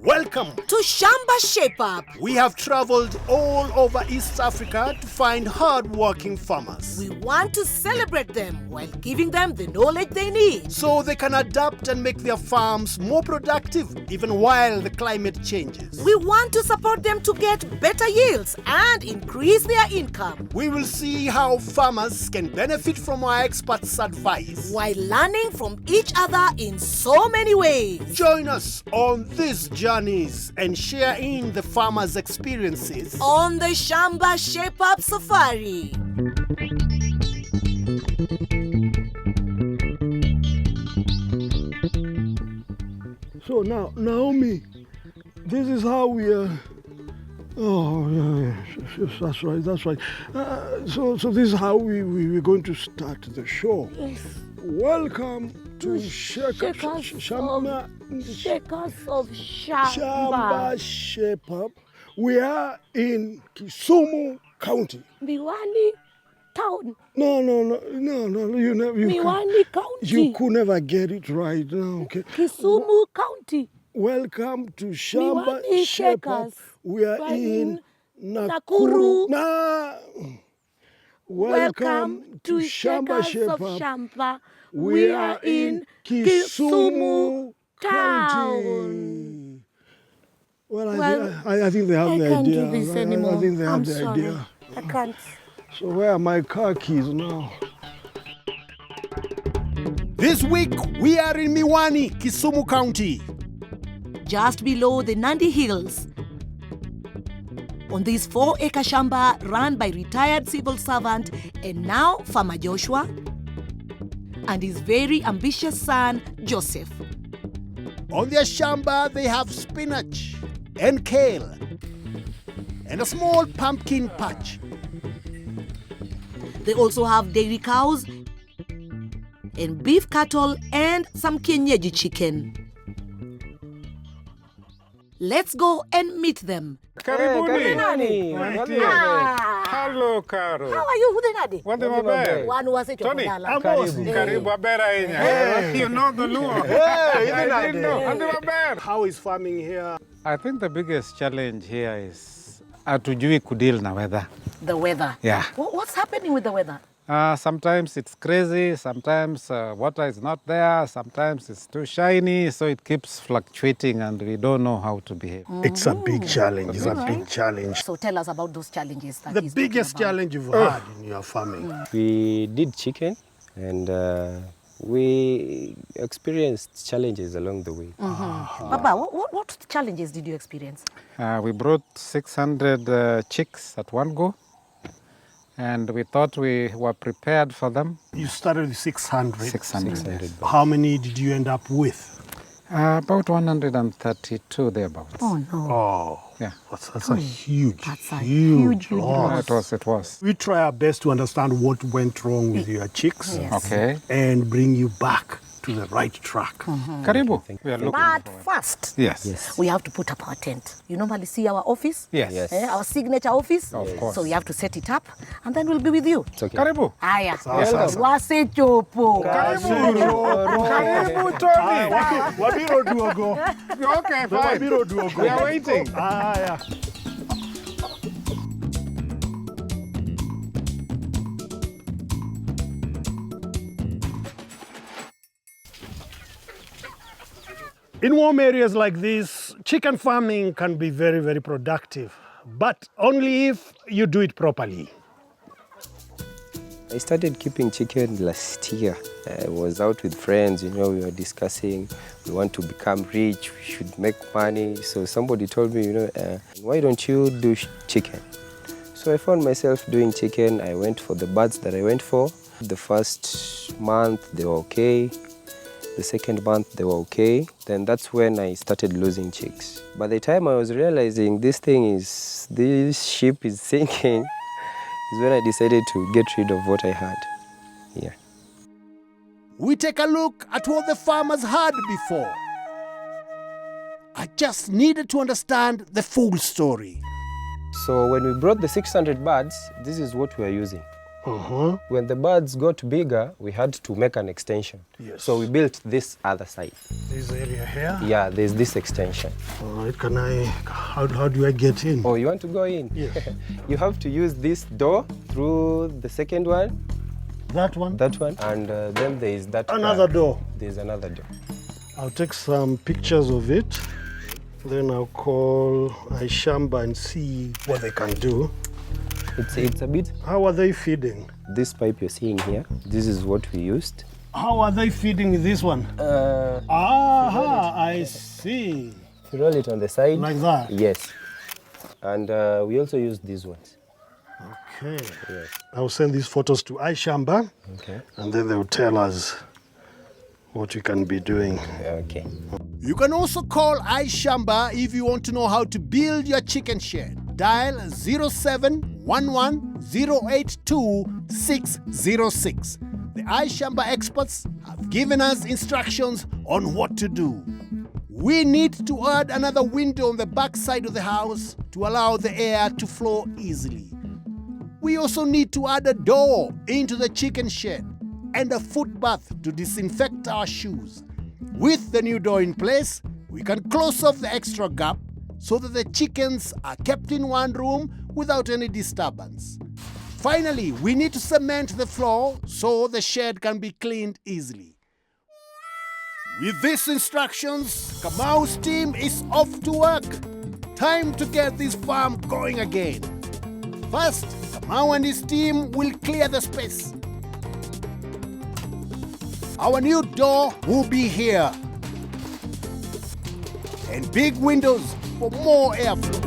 Welcome to Shamba Shape Up. We have traveled all over East Africa to find hard-working farmers. We want to celebrate them while giving them the knowledge they need, so they can adapt and make their farms more productive even while the climate changes. We want to support them to get better yields and increase their income. We will see how farmers can benefit from our experts' advice while learning from each other in so many ways. Join us on these journeys and share in the farmers' experiences on the Shamba Shape Up Safari. So now, Naomi, this is how we are. Oh, yes, that's right. So this is how we're going to start the show. Yes. Welcome to Shakers of Shamba Shape Up. We are in Kisumu County. Miwani town. No. Miwani County. You could never get it right now, okay? Kisumu County. Welcome to Shamba Miwani Shape Up. We are in Nakuru. Welcome to Shamba Shape Up. Shamba. We are in Kisumu County. Well, I think they have the idea. I can't do this anymore. I think they have I'm the sorry. idea. I can't. So where are my car keys now? This week, we are in Miwani, Kisumu County, just below the Nandi Hills. On this 4-acre shamba run by retired civil servant and now farmer Joshua and his very ambitious son, Joseph. On their shamba, they have spinach and kale and a small pumpkin patch. They also have dairy cows and beef cattle and some kienyeji chicken. Let's go and meet them. Karibuni. Nani? Hello, Karo. How are you? Nandi? Wande maber. One was it. Tony, Karibu. Karibu abera inya. You know the Luo. I didn't know. Wande maber. How is farming here? I think the biggest challenge here is hatujui kudeal na weather. The weather. Yeah. What's happening with the weather? Sometimes it's crazy, sometimes water is not there, sometimes it's too shiny, so it keeps fluctuating and we don't know how to behave. It's a big challenge. It's a big challenge. So tell us about those challenges. The biggest challenge you've had in your farming. We did chicken and we experienced challenges along the way. Papa, what challenges did you experience? We brought 600 chicks at one go. And we thought we were prepared for them. You started with 600. 600. How many did you end up with? About 132 thereabouts. Oh, no. Oh, yeah. That's a huge loss. It was. We try our best to understand what went wrong with your chicks. Yes. Okay. And bring you back to the right track. Karibu. We are looking But forward. first, Yes. we have to put up our tent. You normally see our office? Yes. Our signature office? Of course. So we have to set it up and then we'll be with you. It's okay. Karibu. Aya. Sasa. Wase chopo. Karibu, Tony. Wabiro duogo. Okay, fine. Wabiro duogo. We are waiting. Yeah. In warm areas like this, chicken farming can be very, very productive, but only if you do it properly. I started keeping chicken last year. I was out with friends, we were discussing, we want to become rich, we should make money. So somebody told me, why don't you do chicken? So I found myself doing chicken. I went for the birds that I went for. The first month, they were okay. The second month, they were okay. Then that's when I started losing chicks. By the time I was realizing this ship is sinking, is when I decided to get rid of what I had. Yeah. We take a look at what the farmers had before. I just needed to understand the full story. So when we brought the 600 birds, this is what we are using. When the birds got bigger, we had to make an extension. Yes. So we built this other side. This area here. Yeah, there's this extension. All right, how do I get in? Oh, you want to go in? Yes. You have to use this door through the second one, That one? and then there is that Another door. There's another door. I'll take some pictures of it. Then I'll call Shamba and see what they can do. It's a bit. How are they feeding? This pipe you're seeing here, this is what we used. How are they feeding this one? I see. If you roll it on the side. Like that? Yes. And we also use these ones. Okay. Yes. I'll send these photos to Shamba, Okay. and then they'll tell us what we can be doing. Okay. You can also call Shamba if you want to know how to build your chicken shed. Dial 0711-082-606. The Shamba experts have given us instructions on what to do. We need to add another window on the back side of the house to allow the air to flow easily. We also need to add a door into the chicken shed and a foot bath to disinfect our shoes. With the new door in place, we can close off the extra gap so that the chickens are kept in one room without any disturbance. Finally, we need to cement the floor so the shed can be cleaned easily. With these instructions, Kamau's team is off to work. Time to get this farm going again. First, Kamau and his team will clear the space. Our new door will be here. And big windows for more airflow.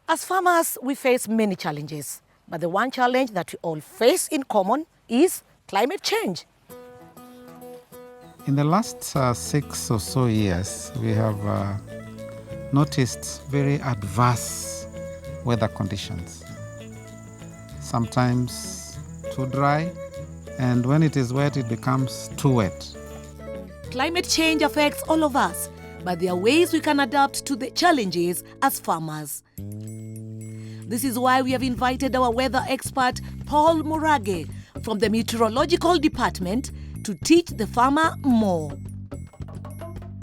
As farmers, we face many challenges, but the one challenge that we all face in common is climate change. In the last 6 or so years, we have noticed very adverse weather conditions. Sometimes too dry, and when it is wet, it becomes too wet. Climate change affects all of us, but there are ways we can adapt to the challenges as farmers. This is why we have invited our weather expert, Paul Murage, from the Meteorological Department to teach the farmer more.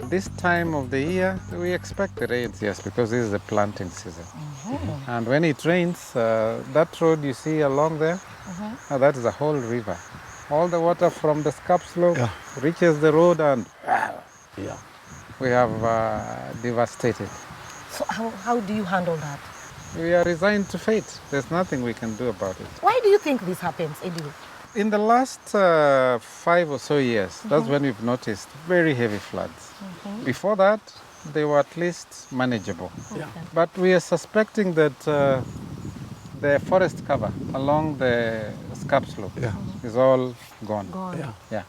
This time of the year, we expect the rains, yes, because this is the planting season. And when it rains, that road you see along there, that is a whole river. All the water from the scarp slope reaches the road, and we have devastated. So how do you handle that? We are resigned to fate. There's nothing we can do about it. Why do you think this happens, anyway? In the last 5 or so years, that's when we've noticed very heavy floods. Before that, they were at least manageable. But we are suspecting that the forest cover along the scarp slope is all gone.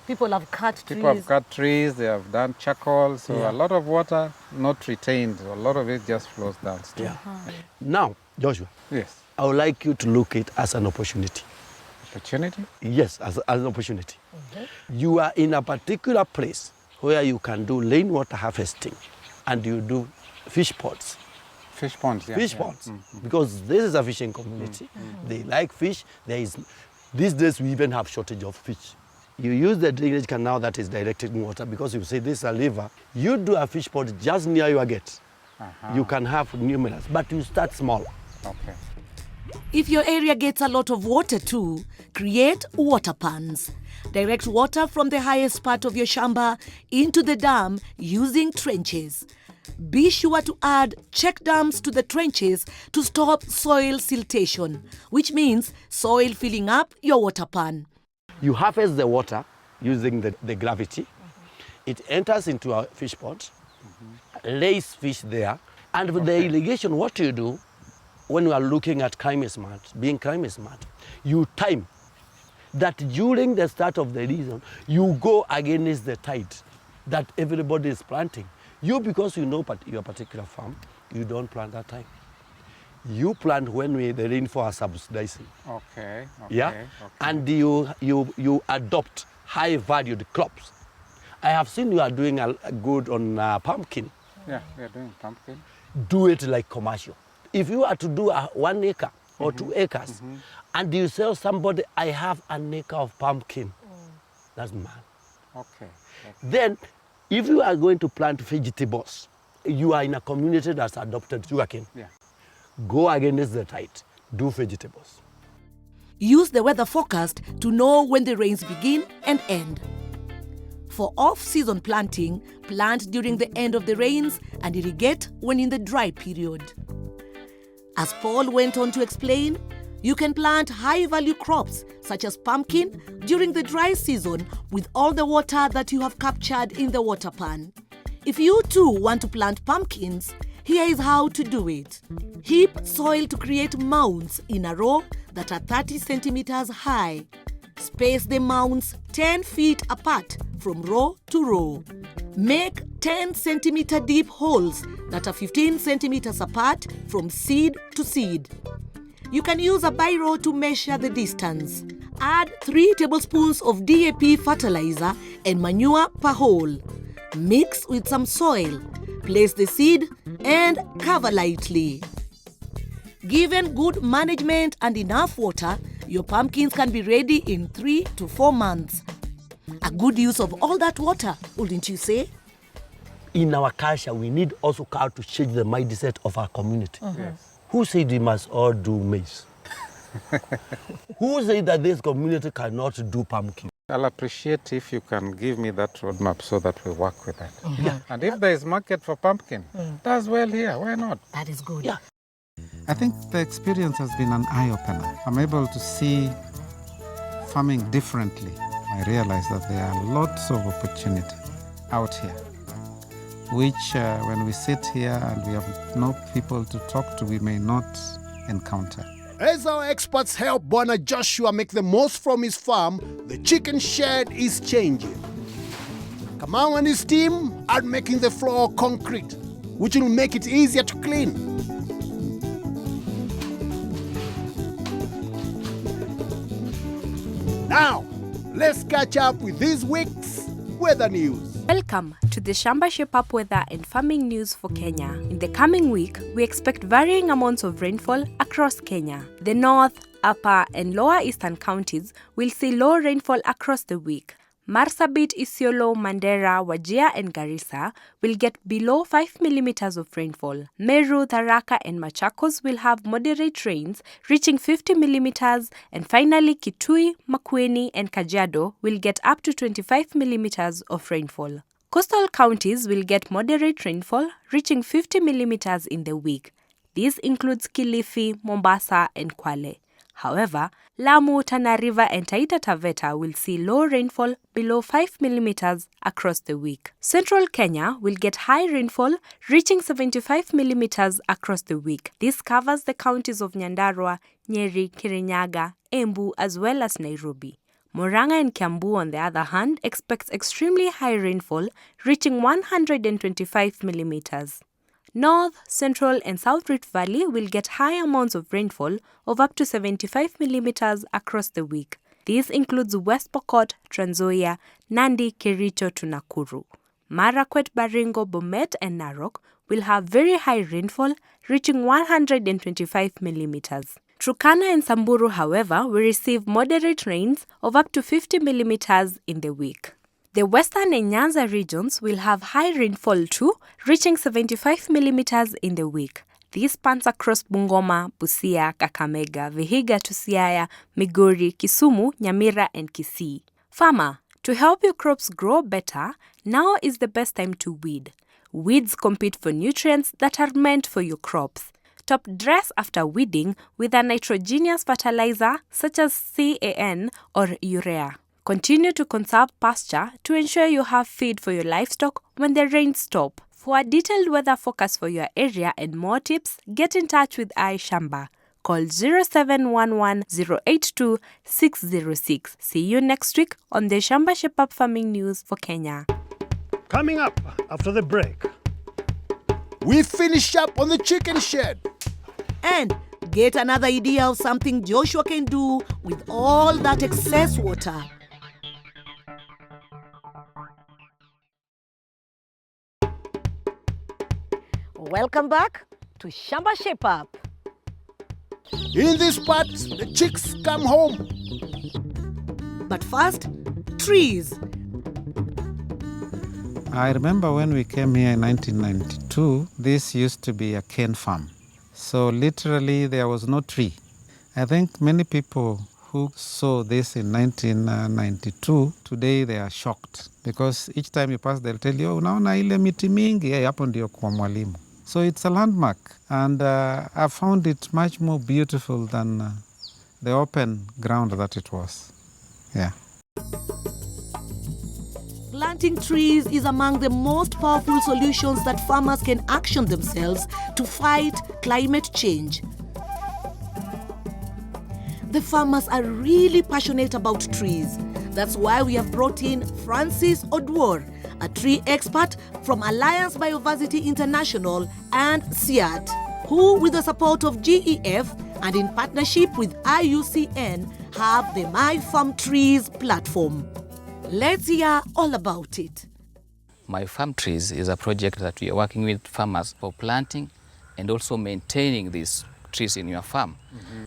People have cut trees. People have cut trees, they have done charcoal, so a lot of water not retained. A lot of it just flows downstream. Now, Joshua, Yes. I would like you to look at it as an opportunity. Opportunity? Yes, as an opportunity. You are in a particular place where you can do rainwater harvesting and you do fish ponds. Fish ponds, yeah. Fish ponds, because this is a fishing community. They like fish. These days we even have shortage of fish. You use the drainage canal that is directed in water because you say this is a river. You do a fish pond just near your gate. You can have numerous, but you start small. Okay. If your area gets a lot of water too, create water pans. Direct water from the highest part of your shamba into the dam using trenches. Be sure to add check dams to the trenches to stop soil siltation, which means soil filling up your water pan. You harvest the water using the gravity. It enters into a fish pond, lays fish there, and with the irrigation, what you do when you are looking at climate smart, being climate smart, you time that during the start of the season, you go against the tide that everybody is planting. You, because you know your particular farm, you don't plant that time. You plant when the rainfall are subsidizing. Okay. And you adopt high-valued crops. I have seen you are doing a good on pumpkin. Yeah, we are doing pumpkin. Do it like commercial. If you are to do 1 acre or 2 acres, and you tell somebody, I have an acre of pumpkin, that's mad. Okay. Then, if you are going to plant vegetables, you are in a community that's adopted sugarcane. Yeah. Go against the tide. Do vegetables. Use the weather forecast to know when the rains begin and end. For off-season planting, plant during the end of the rains and irrigate when in the dry period. As Paul went on to explain, you can plant high-value crops such as pumpkin during the dry season with all the water that you have captured in the water pan. If you too want to plant pumpkins, here is how to do it. Heap soil to create mounds in a row that are 30 centimeters high. Space the mounds 10 feet apart from row to row. Make 10 centimeter deep holes that are 15 centimeters apart from seed to seed. You can use a biro to measure the distance. Add 3 tablespoons of DAP fertilizer and manure per hole. Mix with some soil. Place the seed and cover lightly. Given good management and enough water, your pumpkins can be ready in 3 to 4 months. A good use of all that water, wouldn't you say? In our culture, we need also to change the mindset of our community. Yes. Who said we must all do maize? Who said that this community cannot do pumpkin? I'll appreciate if you can give me that roadmap so that we work with that. Yeah. And if there is market for pumpkin, that's well here. Why not? That is good. Yeah. I think the experience has been an eye-opener. I'm able to see farming differently. I realize that there are lots of opportunity out here, which when we sit here and we have no people to talk to, we may not encounter. As our experts help Bwana Joshua make the most from his farm, the chicken shed is changing. Kamau and his team are making the floor concrete, which will make it easier to clean. Now, let's catch up with this week's weather news. Welcome to the Shamba Shape-Up Weather and Farming News for Kenya. In the coming week, we expect varying amounts of rainfall across Kenya. The north, upper and lower eastern counties will see low rainfall across the week. Marsabit, Isiolo, Mandera, Wajir and Garissa will get below 5 millimeters of rainfall. Meru, Tharaka and Machakos will have moderate rains reaching 50 millimeters, and finally Kitui, Makueni and Kajiado will get up to 25 millimeters of rainfall. Coastal counties will get moderate rainfall reaching 50 millimeters in the week. This includes Kilifi, Mombasa and Kwale. However, Lamu, Tana River and Taita Taveta will see low rainfall below 5 millimeters across the week. Central Kenya will get high rainfall reaching 75 millimeters across the week. This covers the counties of Nyandarua, Nyeri, Kirinyaga, Embu as well as Nairobi. Murang'a and Kiambu, on the other hand, expects extremely high rainfall reaching 125 millimeters. North, Central and South Rift Valley will get high amounts of rainfall of up to 75 millimeters across the week. This includes West Pokot, Trans Nzoia, Nandi, Kericho to Nakuru. Marakwet, Baringo, Bomet and Narok will have very high rainfall reaching 125 millimeters. Turkana and Samburu, however, will receive moderate rains of up to 50 millimeters in the week. The Western and Nyanza regions will have high rainfall too, reaching 75 millimeters in the week. This spans across Bungoma, Busia, Kakamega, Vihiga to Siaya, Migori, Kisumu, Nyamira and Kisii. Farmer, to help your crops grow better, now is the best time to weed. Weeds compete for nutrients that are meant for your crops. Top dress after weeding with a nitrogenous fertilizer such as CAN or urea. Continue to conserve pasture to ensure you have feed for your livestock when the rains stop. For a detailed weather forecast for your area and more tips, get in touch with Shamba. Call 0711 082 606. See you next week on the Shamba Shape-Up Farming News for Kenya. Coming up after the break. We finish up on the chicken shed. And get another idea of something Joshua can do with all that excess water. Welcome back to Shamba Shape Up. In this part, the chicks come home. But first, trees. I remember when we came here in 1992, this used to be a cane farm. So literally there was no tree. I think many people who saw this in 1992, today they are shocked because each time you pass they'll tell you, oh, unaona ile miti mingi, hapo ndio kwa mwalimu. So it's a landmark, and I found it much more beautiful than the open ground that it was. Yeah. Planting trees is among the most powerful solutions that farmers can action themselves to fight climate change. The farmers are really passionate about trees. That's why we have brought in Francis Odwor, a tree expert from Alliance Biodiversity International and SIAT, who, with the support of GEF and in partnership with IUCN, have the My Farm Trees platform. Let's hear all about it. My Farm Trees is a project that we are working with farmers for planting and also maintaining these trees in your farm.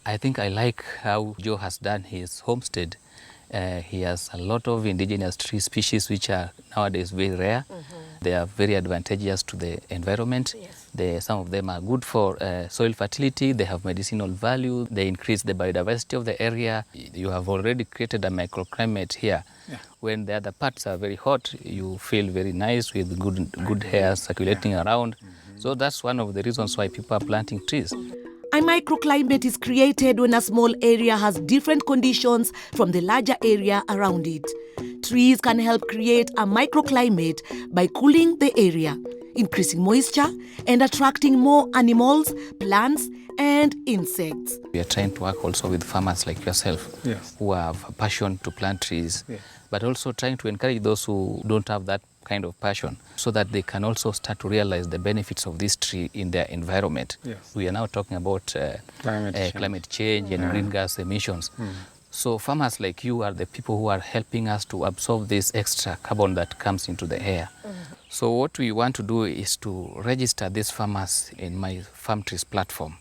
I think I like how Joe has done his homestead. He has a lot of indigenous tree species which are nowadays very rare. They are very advantageous to the environment. Some of them are good for soil fertility. They have medicinal value. They increase the biodiversity of the area. You have already created a microclimate here. When the other parts are very hot, you feel very nice with good air circulating around. So that's one of the reasons why people are planting trees. A microclimate is created when a small area has different conditions from the larger area around it. Trees can help create a microclimate by cooling the area, increasing moisture, and attracting more animals, plants, and insects. We are trying to work also with farmers like yourself who have a passion to plant trees, but also trying to encourage those who don't have that kind of passion so that they can also start to realize the benefits of this tree in their environment. We are now talking about climate change and green gas emissions. So farmers like you are the people who are helping us to absorb this extra carbon that comes into the air. So what we want to do is to register these farmers in My Farm Trees platform.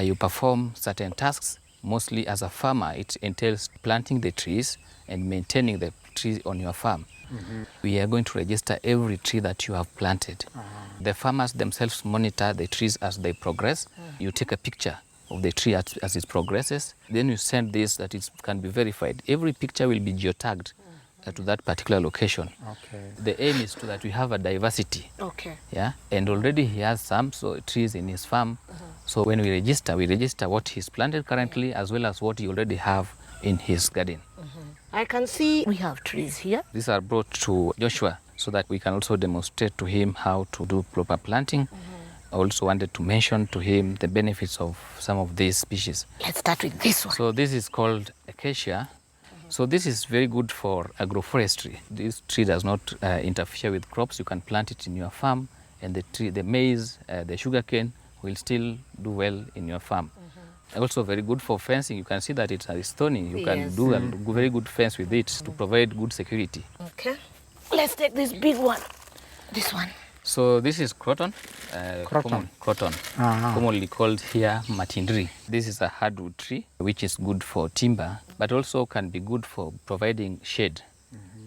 You perform certain tasks. Mostly as a farmer, it entails planting the trees and maintaining the trees on your farm. We are going to register every tree that you have planted. The farmers themselves monitor the trees as they progress. You take a picture of the tree as it progresses. Then you send this that it can be verified. Every picture will be geotagged to that particular location. The aim is that we have a diversity. And already he has some trees in his farm. So when we register what he's planted currently as well as what he already have in his garden. I can see we have trees here. These are brought to Joshua so that we can also demonstrate to him how to do proper planting. I also wanted to mention to him the benefits of some of these species. Let's start with this one. So this is called acacia. So this is very good for agroforestry. This tree does not interfere with crops. You can plant it in your farm, and the maize, the sugarcane will still do well in your farm. Also very good for fencing. You can see that it's stony. You can do a very good fence with it to provide good security. Okay. Let's take this big one. This one. So this is croton. Commonly called here matindri. This is a hardwood tree which is good for timber, but also can be good for providing shade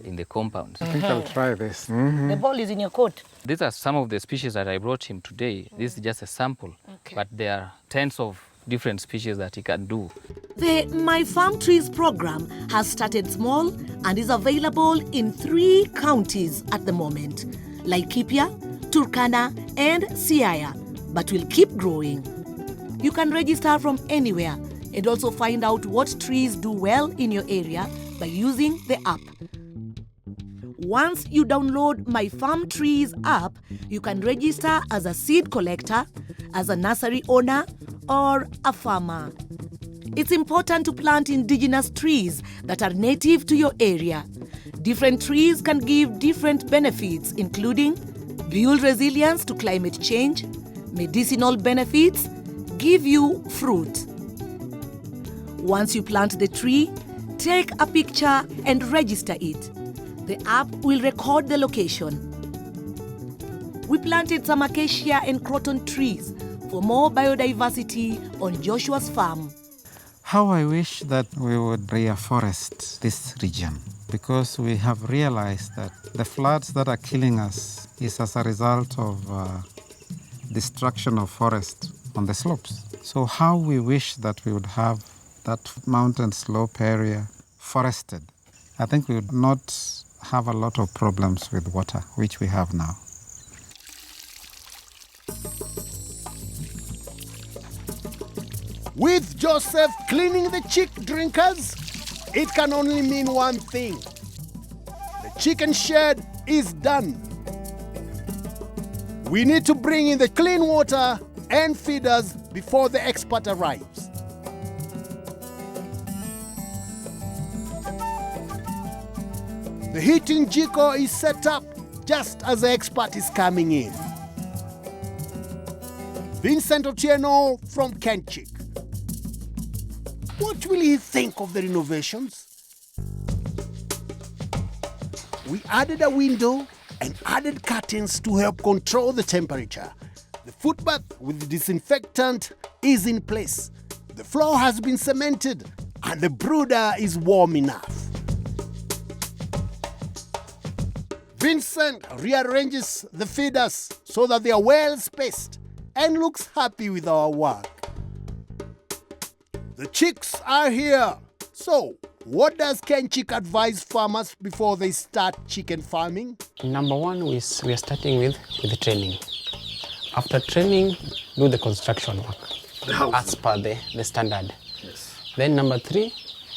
in the compound. I think I'll try this. The ball is in your coat. These are some of the species that I brought him today. This is just a sample, but there are tens of different species that he can do. The My Farm Trees program has started small and is available in 3 counties at the moment, Laikipia, Turkana, and Siaya, but will keep growing. You can register from anywhere and also find out what trees do well in your area by using the app. Once you download My Farm Trees app, you can register as a seed collector, as a nursery owner, or a farmer. It's important to plant indigenous trees that are native to your area. Different trees can give different benefits, including build resilience to climate change, medicinal benefits, give you fruit. Once you plant the tree, take a picture and register it. The app will record the location. we planted some acacia and croton trees for more biodiversity on Joshua's farm. How I wish that we would reforest this region, because we have realized that the floods that are killing us is as a result of destruction of forest on the slopes. So how we wish that we would have that mountain slope area forested. I think we would not have a lot of problems with water, which we have now. With Joseph cleaning the chick drinkers, it can only mean one thing. The chicken shed is done. We need to bring in the clean water and feeders before the expert arrives. The heating jiko is set up just as the expert is coming in. Vincent Ochieng from Kenchick. What will he think of the renovations? We added a window and added curtains to help control the temperature. The footbath with the disinfectant is in place. The floor has been cemented and the brooder is warm enough. Vincent rearranges the feeders so that they are well spaced and looks happy with our work. The chicks are here. So, what does Kenchick advise farmers before they start chicken farming? Number one is we are starting with the training. After training, do the construction work as per the standard. Yes. Then number three,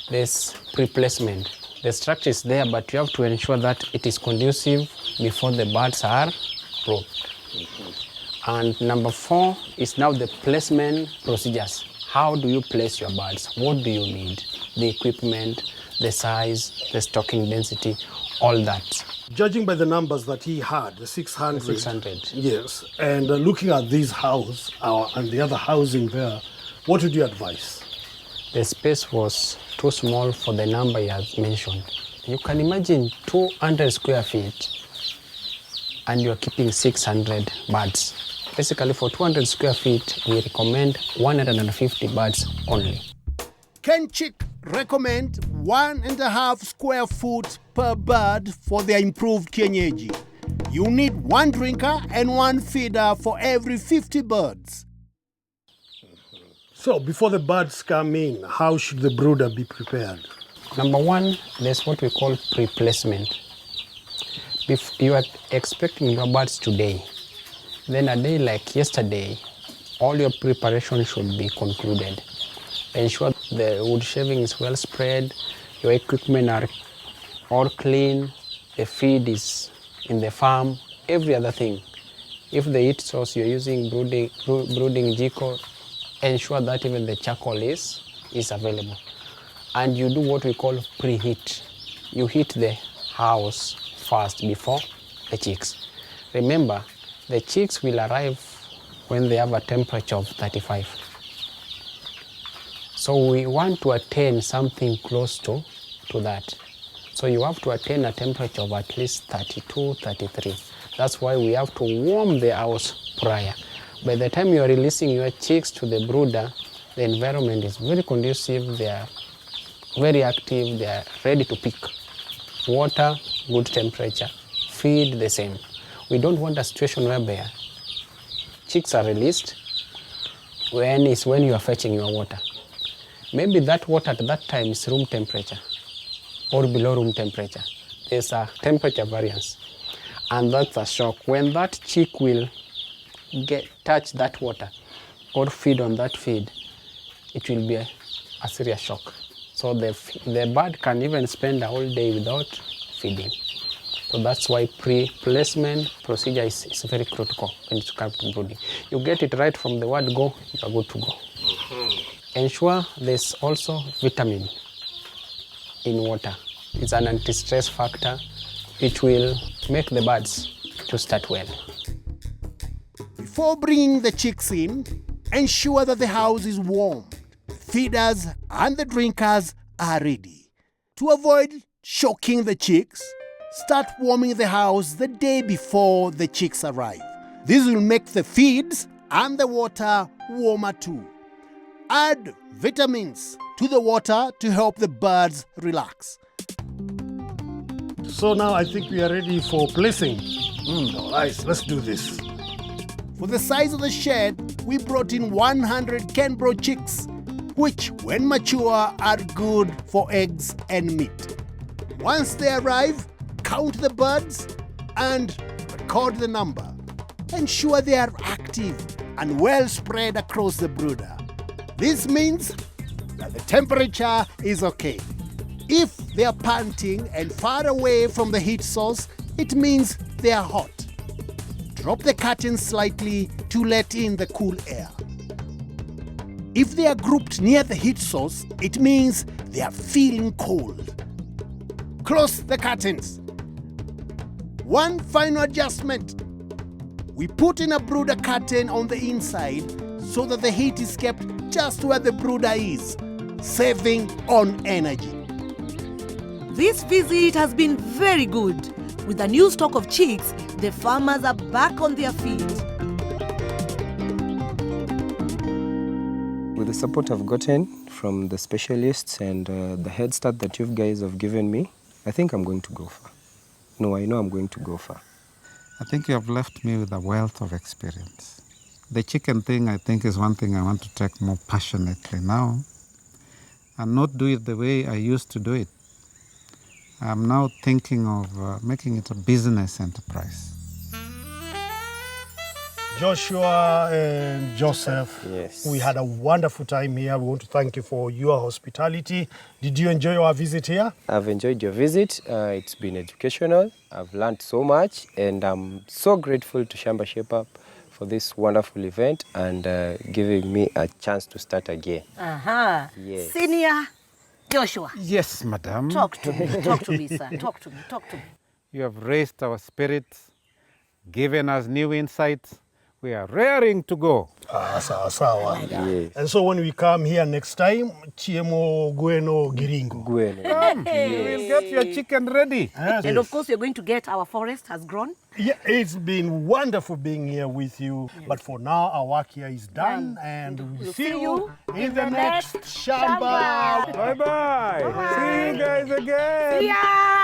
there's pre-placement. The structure is there, but you have to ensure that it is conducive before the birds are brought. And number four is now the placement procedures. How do you place your birds? What do you need? The equipment, the size, the stocking density, all that. Judging by the numbers that he had, the 600. 600. Yes. And looking at this house and the other housing there, what would you advise? The space was too small for the number you have mentioned. You can imagine 200 square feet and you're keeping 600 birds. Basically, for 200 square feet, we recommend 150 birds only. Kenchick recommend 1.5 square foot per bird for their improved kienyeji. You need one drinker and one feeder for every 50 birds. So, before the birds come in, how should the brooder be prepared? Number one, there's what we call pre-placement. If you are expecting your birds today, then a day like yesterday, all your preparation should be concluded. Ensure the wood shaving is well spread, your equipment are all clean, the feed is in the farm, every other thing. If the heat source you're using brooding jiko, ensure that even the charcoal is available. And you do what we call preheat. You heat the house first before the chicks. Remember, the chicks will arrive when they have a temperature of 35. So we want to attain something close to that. So you have to attain a temperature of at least 32, 33. That's why we have to warm the house prior. By the time you are releasing your chicks to the brooder, the environment is very conducive, they are very active, they are ready to pick. Water, good temperature. Feed, the same. We don't want a situation whereby chicks are released when you are fetching your water. Maybe that water at that time is room temperature or below room temperature. There's a temperature variance, and that's a shock. When that chick will touch that water or feed on that feed, it will be a serious shock. So the bird can even spend a whole day without feeding. So that's why pre-placement procedure is very critical when it comes to brooding. You get it right from the word go, you are good to go. Ensure there's also vitamin in water. It's an anti-stress factor. It will make the birds to start well. Before bringing the chicks in, ensure that the house is warm. The feeders and the drinkers are ready. To avoid shocking the chicks, start warming the house the day before the chicks arrive. This will make the feeds and the water warmer too. Add vitamins to the water to help the birds relax. So now I think we are ready for placing. All right, let's do this. For the size of the shed, we brought in 100 KenBro chicks, which when mature are good for eggs and meat. Once they arrive, count the birds and record the number. Ensure they are active and well spread across the brooder. This means that the temperature is okay. If they are panting and far away from the heat source, it means they are hot. Drop the curtains slightly to let in the cool air. If they are grouped near the heat source, it means they are feeling cold. Close the curtains. One final adjustment. We put in a brooder curtain on the inside so that the heat is kept just where the brooder is, saving on energy. This visit has been very good. With a new stock of chicks, the farmers are back on their feet. With the support I've gotten from the specialists and the head start that you guys have given me, I think I'm going to go far. No, I know I'm going to go far. I think you have left me with a wealth of experience. The chicken thing, I think, is one thing I want to take more passionately now and not do it the way I used to do it. I'm now thinking of making it a business enterprise. Joshua and Joseph, Yes. we had a wonderful time here. We want to thank you for your hospitality. Did you enjoy our visit here? I've enjoyed your visit. It's been educational. I've learned so much, and I'm so grateful to Shamba Shape Up for this wonderful event and giving me a chance to start again. Yes. Senior Joshua, Yes, madam. talk to me, sir. Talk to me. You have raised our spirits, given us new insights. We are raring to go. Sawa. Yes. And so when we come here next time, chiemo gueno giringo. Bueno. Come, you will get your chicken ready. Yes. And of course, you're going to get our forest has grown. Yeah, it's been wonderful being here with you. Yes. But for now, our work here is done, and we'll see you in the next Shamba. Bye-bye. See you guys again. See ya!